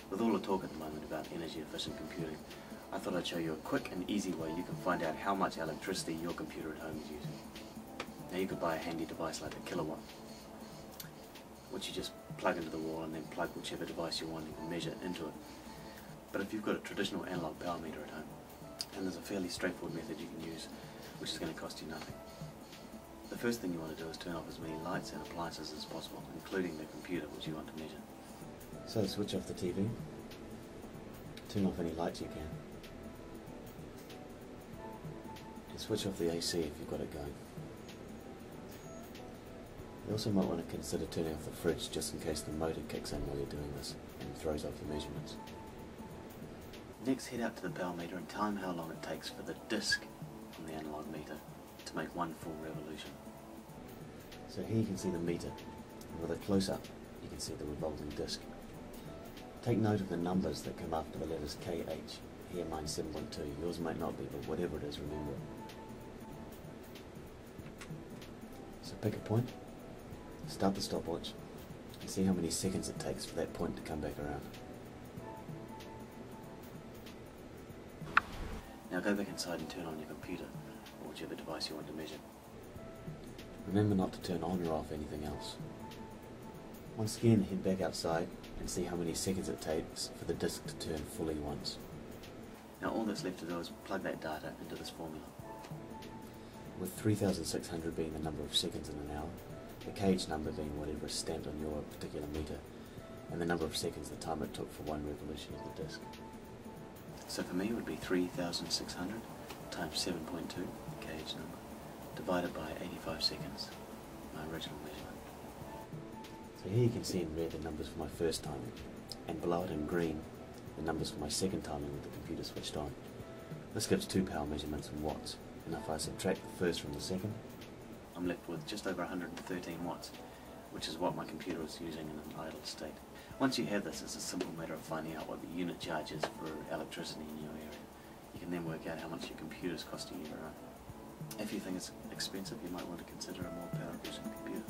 With all the talk at the moment about energy efficient computing, I thought I'd show you a quick and easy way you can find out how much electricity your computer at home is using. Now you could buy a handy device like the kilowatt, which you just plug into the wall and then plug whichever device you want and measure into it. But if you've got a traditional analog power meter at home, then there's a fairly straightforward method you can use, which is going to cost you nothing. The first thing you want to do is turn off as many lights and appliances as possible, including the computer which you want to measure. So switch off the TV, turn off any lights you can, and switch off the AC if you've got it going. You also might want to consider turning off the fridge just in case the motor kicks in while you're doing this and throws off your measurements. Next, head out to the power meter and time how long it takes for the disc on the analog meter to make one full revolution. So here you can see the meter, and with a close-up you can see the revolving disc. Take note of the numbers that come after the letters KH. Here mine's 7.2, yours might not be, but whatever it is, remember it. So pick a point, start the stopwatch, and see how many seconds it takes for that point to come back around. Now go back inside and turn on your computer, or whichever device you want to measure. Remember not to turn on or off anything else. Once again, head back outside and see how many seconds it takes for the disc to turn fully once. Now all that's left to do is plug that data into this formula. With 3,600 being the number of seconds in an hour, the KH number being whatever is stamped on your particular meter, and the number of seconds the time it took for one revolution of the disc. So for me it would be 3,600 times 7.2, the KH number, divided by 85 seconds, my original measurement. So here you can see in red the numbers for my first timing, and below it in green the numbers for my second timing with the computer switched on. This gives two power measurements in watts, and if I subtract the first from the second, I'm left with just over 113 watts, which is what my computer was using in an idle state. Once you have this, it's a simple matter of finding out what the unit charge is for electricity in your area. You can then work out how much your computer is costing you to run. If you think it's expensive, you might want to consider a more power efficient computer.